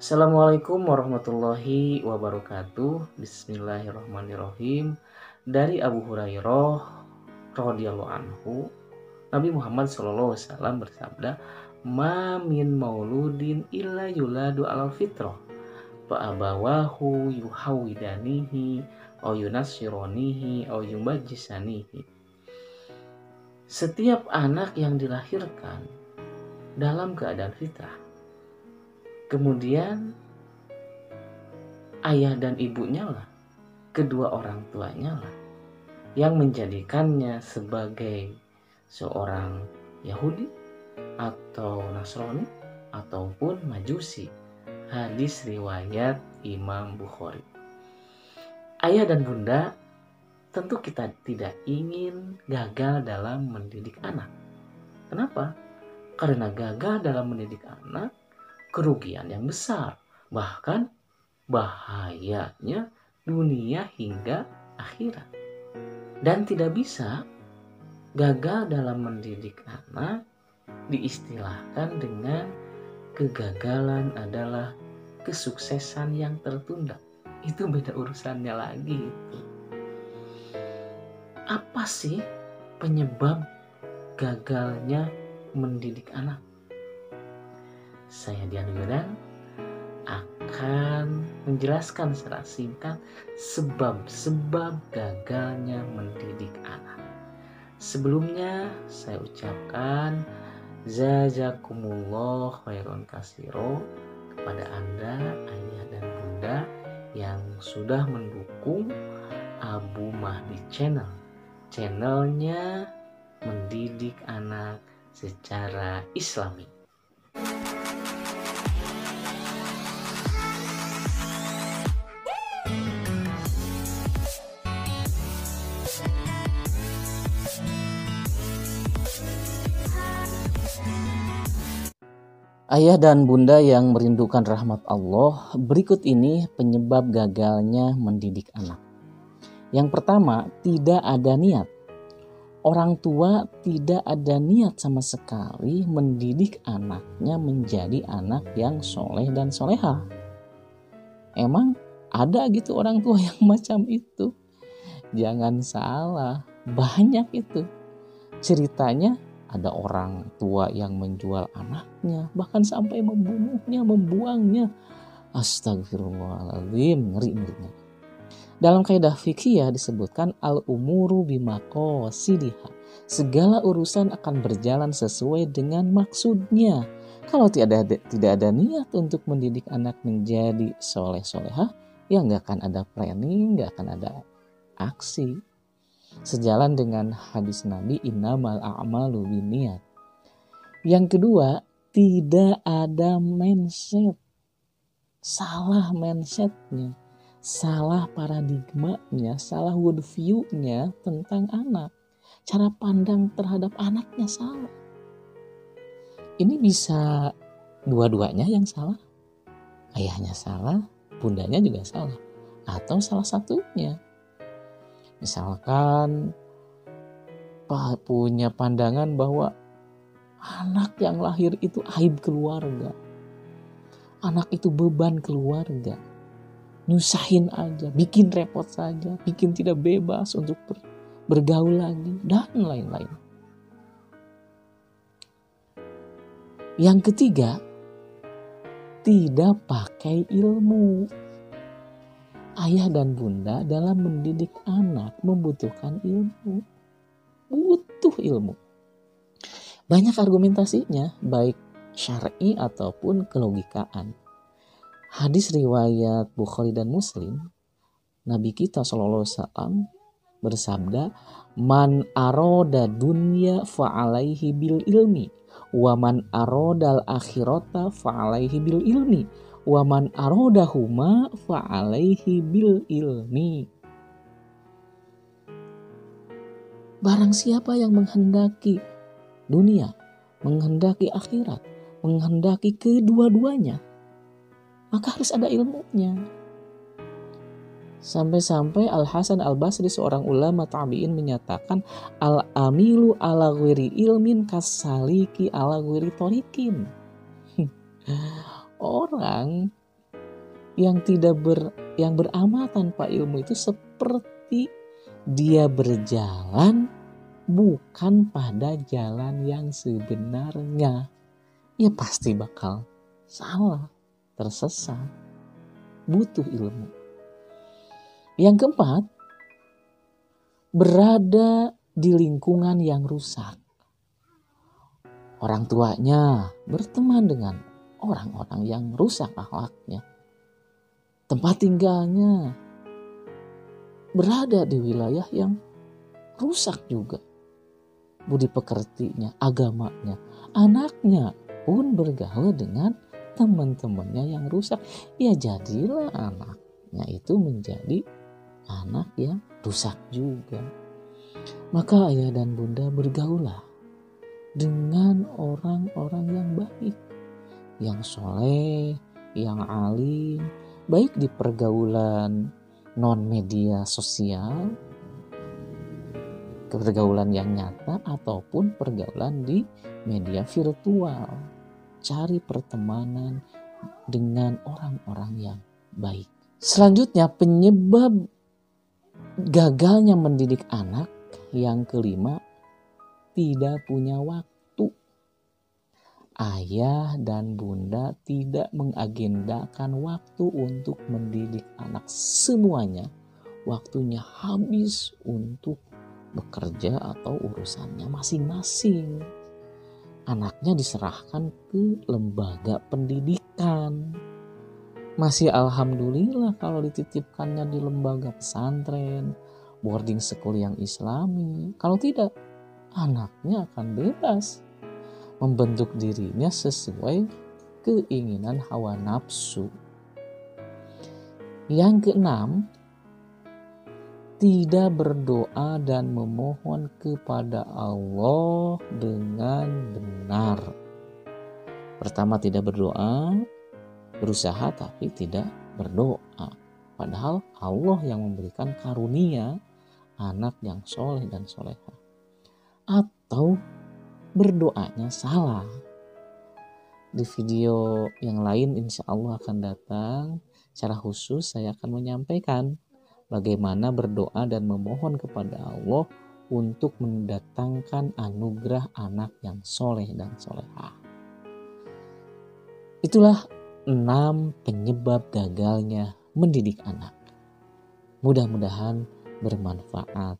Assalamualaikum warahmatullahi wabarakatuh. Bismillahirrahmanirrahim. Dari Abu Hurairah radhiyallahu anhu, Nabi Muhammad SAW bersabda, "Ma min mauludin illa yuladu alal fitrah, fa abawahu yuhawidanihi aw yunassironihi aw yumajjisanihi." Setiap anak yang dilahirkan dalam keadaan fitrah, kemudian ayah dan ibunya lah, kedua orang tuanya lah, yang menjadikannya sebagai seorang Yahudi atau Nasrani ataupun Majusi. Hadis riwayat Imam Bukhari. Ayah dan bunda, tentu kita tidak ingin gagal dalam mendidik anak. Kenapa? Karena gagal dalam mendidik anak kerugian yang besar, bahkan bahayanya dunia hingga akhirat. Dan tidak bisa gagal dalam mendidik anak diistilahkan dengan kegagalan adalah kesuksesan yang tertunda. Itu beda urusannya lagi itu. Apa sih penyebab gagalnya mendidik anak? Saya Dian Yudan akan menjelaskan secara singkat sebab-sebab gagalnya mendidik anak. Sebelumnya saya ucapkan jazakumullah khairan katsiro kepada Anda, ayah dan bunda, yang sudah mendukung Abu Mahdi Channel. Channelnya mendidik anak secara Islami. Ayah dan bunda yang merindukan rahmat Allah, berikut ini penyebab gagalnya mendidik anak. Yang pertama, tidak ada niat. Orang tua tidak ada niat sama sekali mendidik anaknya menjadi anak yang soleh dan soleha. Emang ada gitu orang tua yang macam itu? Jangan salah, banyak itu. Ceritanya ada orang tua yang menjual anaknya, bahkan sampai membunuhnya, membuangnya. Astagfirullahaladzim, ngeri-ngeri. Dalam kaidah fikih disebutkan al-umuru bimaqasidiha. Segala urusan akan berjalan sesuai dengan maksudnya. Kalau tidak ada niat untuk mendidik anak menjadi soleh-solehah, ya nggak akan ada planning, nggak akan ada aksi. Sejalan dengan hadis Nabi, innamal a'malu binniyat. Yang kedua, tidak ada mindset. Salah mindsetnya, salah paradigmanya, salah worldview-nya tentang anak. Cara pandang terhadap anaknya salah. Ini bisa dua-duanya yang salah. Ayahnya salah, bundanya juga salah. Atau salah satunya. Misalkan punya pandangan bahwa anak yang lahir itu aib keluarga. Anak itu beban keluarga. Nyusahin aja, bikin repot saja, bikin tidak bebas untuk bergaul lagi, dan lain-lain. Yang ketiga, tidak pakai ilmu. Ayah dan bunda dalam mendidik anak membutuhkan ilmu. Butuh ilmu. Banyak argumentasinya, baik syar'i ataupun kelogikaan. Hadis riwayat Bukhari dan Muslim, Nabi kita SAW bersabda, "Man aroda dunya fa'alaihi bil ilmi, wa man arodal akhirata fa'alaihi bil ilmi, wa man arodahuma fa'alaihi bil ilmi." Barang siapa yang menghendaki dunia, menghendaki akhirat, menghendaki kedua-duanya, maka harus ada ilmunya. Sampai-sampai Al-Hasan Al-Basri, seorang ulama tabi'in, menyatakan, al-amilu ala ghairi ilmin kasaliki ala ghairi tariqin. Orang yang beramal tanpa ilmu itu seperti dia berjalan bukan pada jalan yang sebenarnya. Ya pasti bakal salah, tersesat, butuh ilmu. Yang keempat, berada di lingkungan yang rusak. Orang tuanya berteman dengan orang-orang yang rusak akhlaknya. Tempat tinggalnya berada di wilayah yang rusak juga. Budi pekertinya, agamanya, anaknya pun bergaul dengan teman-temannya yang rusak. Ya jadilah anaknya itu menjadi anak yang rusak juga. Maka ayah dan bunda bergaulah dengan orang-orang yang baik, yang soleh, yang alim, baik di pergaulan non-media sosial, pergaulan yang nyata, ataupun pergaulan di media virtual. Cari pertemanan dengan orang-orang yang baik. Selanjutnya, penyebab gagalnya mendidik anak yang kelima, tidak punya waktu. Ayah dan bunda tidak mengagendakan waktu untuk mendidik anak. Semuanya waktunya habis untuk bekerja atau urusannya masing-masing. Anaknya diserahkan ke lembaga pendidikan. Masih alhamdulillah kalau dititipkannya di lembaga pesantren, boarding school yang islami. Kalau tidak, anaknya akan bebas membentuk dirinya sesuai keinginan hawa nafsu. Yang keenam, tidak berdoa dan memohon kepada Allah dengan benar. Pertama, tidak berdoa, berusaha tapi tidak berdoa. Padahal Allah yang memberikan karunia anak yang soleh dan soleha. Atau berdoanya salah. Di video yang lain insya Allah akan datang, secara khusus saya akan menyampaikan bagaimana berdoa dan memohon kepada Allah untuk mendatangkan anugerah anak yang soleh dan soleha. Itulah 6 penyebab gagalnya mendidik anak. Mudah-mudahan bermanfaat